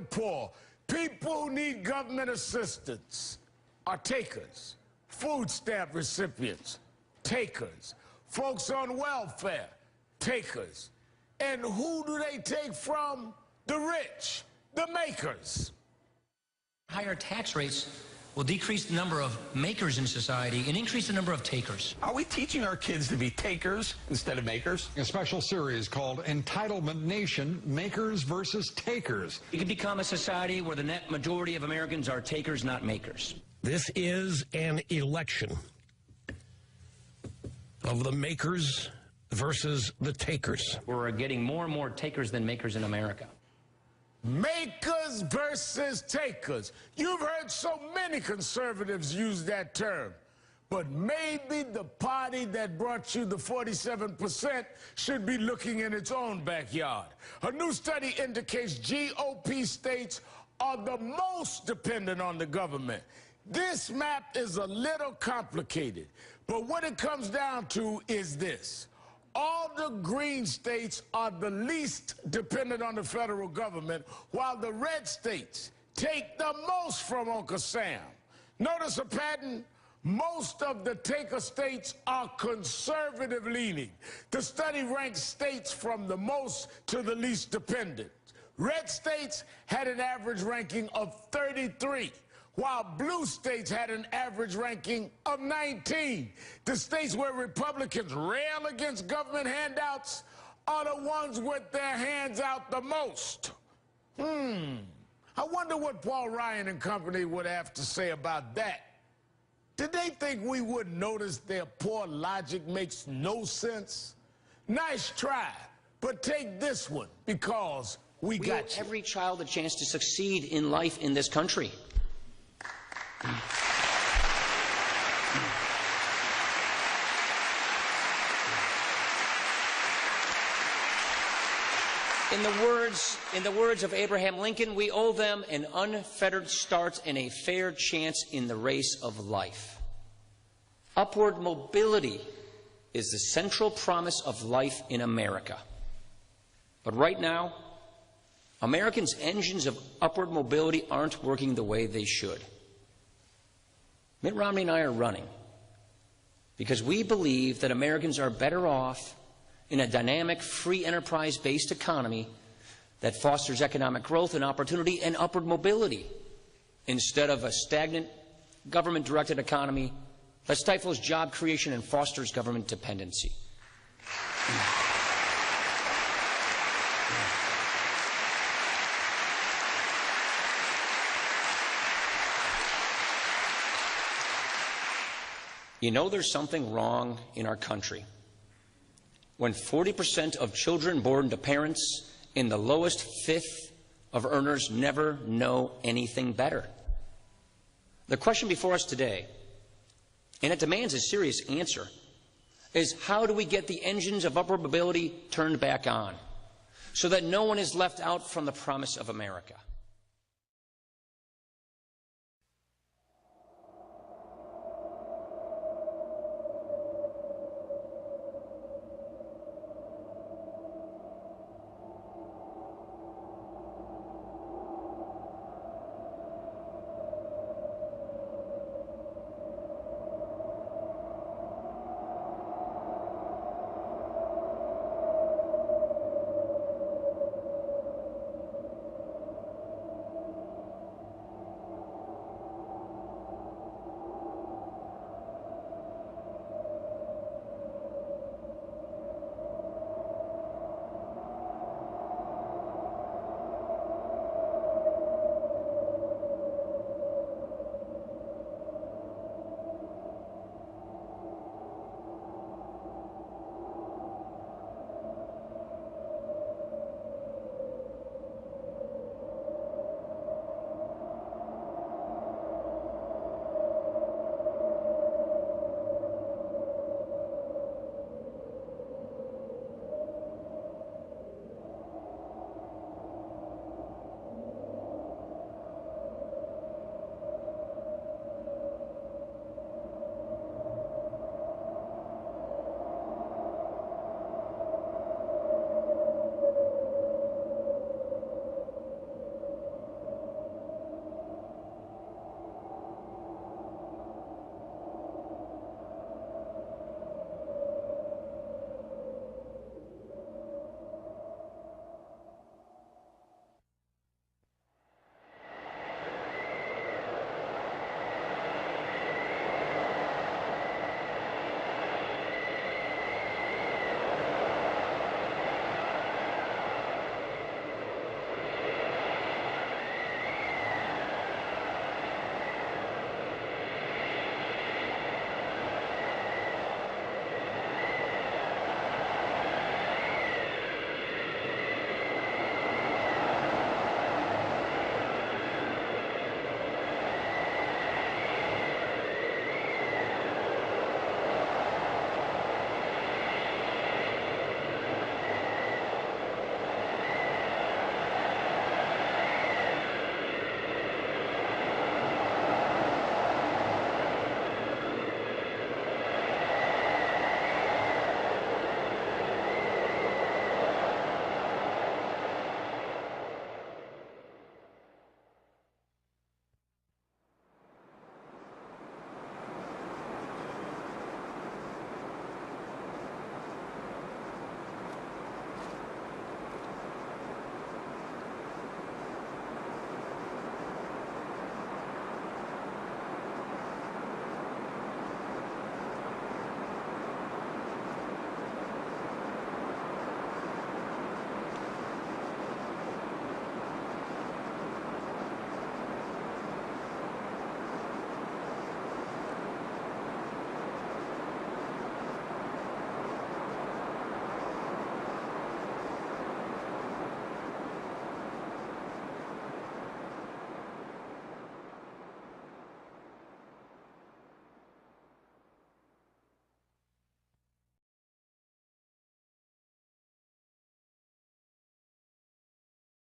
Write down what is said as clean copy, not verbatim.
the poor. People who need government assistance are takers. Food stamp recipients, takers. Folks on welfare, takers. And who do they take from? The rich, the makers. Higher tax rates will decrease the number of makers in society and increase the number of takers. Are we teaching our kids to be takers instead of makers? A special series called Entitlement Nation, Makers versus Takers. We could become a society where the net majority of Americans are takers, not makers. This is an election of the makers versus the takers. We're getting more and more takers than makers in America. Makers versus takers. You've heard so many conservatives use that term. But maybe the party that brought you the 47% should be looking in its own backyard. A new study indicates GOP states are the most dependent on the government. This map is a little complicated, but what it comes down to is this. All the green states are the least dependent on the federal government, while the red states take the most from Uncle Sam. Notice a pattern? Most of the taker states are conservative-leaning. The study ranks states from the most to the least dependent. Red states had an average ranking of 33. While blue states had an average ranking of 19. The states where Republicans rail against government handouts are the ones with their hands out the most. I wonder what Paul Ryan and company would have to say about that. Did they think we wouldn't notice their poor logic makes no sense? Nice try, but take this one because we got you. Every child a chance to succeed in life in this country. In the words of Abraham Lincoln, we owe them an unfettered start and a fair chance in the race of life. Upward mobility is the central promise of life in America. But right now, Americans' engines of upward mobility aren't working the way they should. Mitt Romney and I are running because we believe that Americans are better off in a dynamic, free enterprise-based economy that fosters economic growth and opportunity and upward mobility instead of a stagnant, government-directed economy that stifles job creation and fosters government dependency. You know there's something wrong in our country when 40% of children born to parents in the lowest fifth of earners never know anything better. The question before us today, and it demands a serious answer, is how do we get the engines of upward mobility turned back on so that no one is left out from the promise of America?